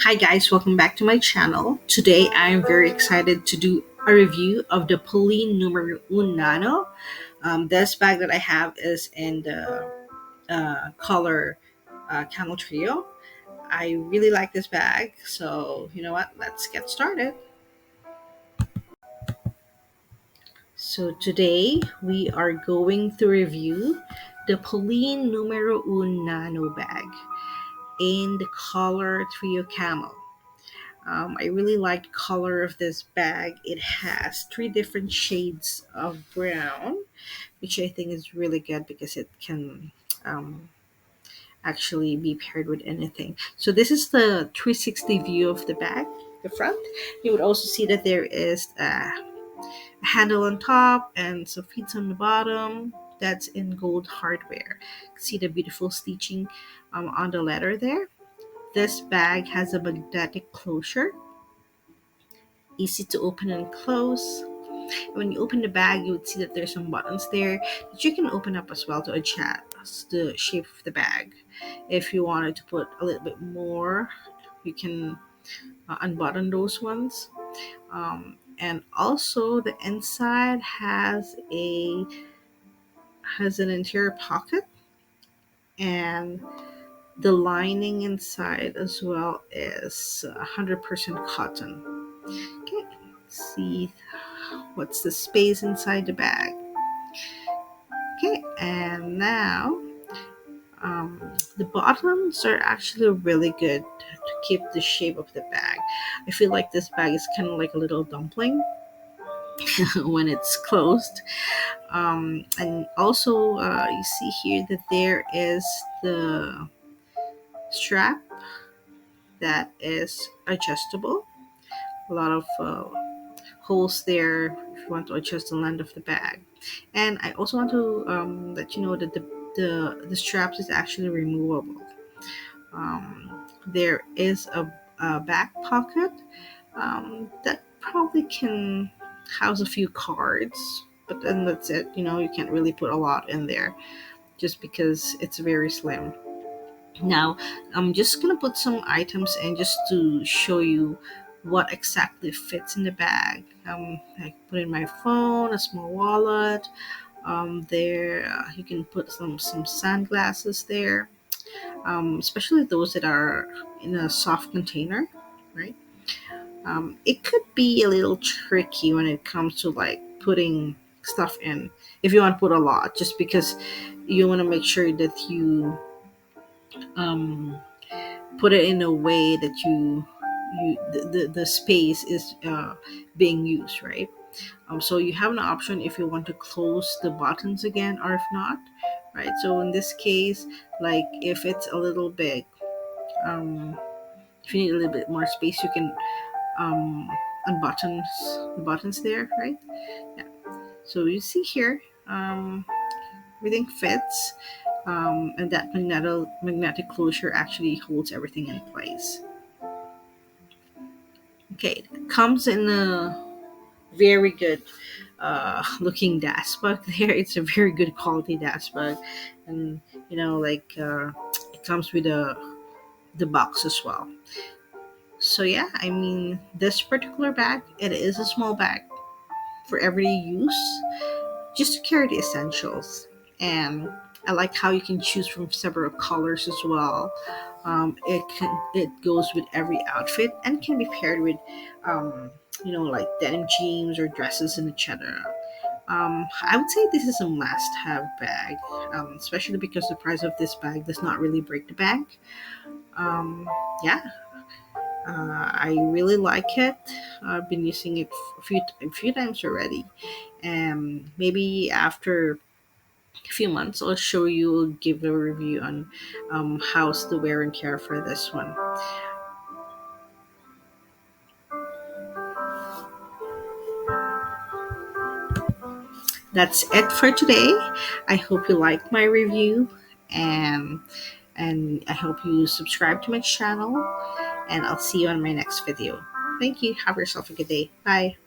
Hi guys, welcome back to my channel. Today I am very excited to do a review of the Polene Numero Un Nano. This bag that I have is in the color Camel Trio. I really like this bag, so you know what? Let's get started. So today we are going to review the Polene Numero Un Nano bag in the color Trio Camel. I really like the color of this bag. It has three different shades of brown, which I think is really good because it can um, actually be paired with anything. So this is the 360 view of the bag, the front. You would also see that there is a handle on top and some feet on the bottom. That's in gold hardware. See the beautiful stitching on the leather there. This bag has a magnetic closure, easy to open and close. When you open the bag, you would see that there's some buttons there that you can open up as well to adjust the shape of the bag. If you wanted to put a little bit more, you can unbutton those ones. And also, the inside has an interior pocket, and the lining inside as well is 100% cotton. Okay, see what's the space inside the bag. Okay, and now the bottoms are actually really good to keep the shape of the bag. I feel like this bag is kind of like a little dumpling when it's closed. And also, you see here that there is the strap that is adjustable. A lot of holes there if you want to adjust the length of the bag. And I also want to let you know that the straps is actually removable. There is a back pocket that probably can house a few cards, but then that's it. You can't really put a lot in there just because it's very slim. Now, I'm just gonna put some items in just to show you what exactly fits in the bag. I put in my phone, a small wallet. There, you can put some sunglasses there, especially those that are in a soft container, right? It could be a little tricky when it comes to like putting stuff in if you want to put a lot, just because you want to make sure that you um, put it in a way that the space is being used, right? So you have an option if you want to close the buttons again or if not, right? So in this case, like if it's a little big, um, if you need a little bit more space, you can um, unbutton the buttons there, right? Yeah. So you see here, everything fits, and that magnetic closure actually holds everything in place. Okay, it comes in a very good looking dash bag there. It's a very good quality dash bag, and it comes with the box as well. So yeah, I mean, this particular bag, it is a small bag for everyday use, just to carry the essentials. And I like how you can choose from several colors as well. It goes with every outfit and can be paired with like denim jeans or dresses and etc. I would say this is a must-have bag, especially because the price of this bag does not really break the bank. Yeah, I really like it. I've been using it a few times already, and maybe after a few months, I'll show you, give a review on how's the wear and tear for this one. That's it for today. I hope you like my review, and and I hope you subscribe to my channel. And I'll see you on my next video. Thank you. Have yourself a good day. Bye.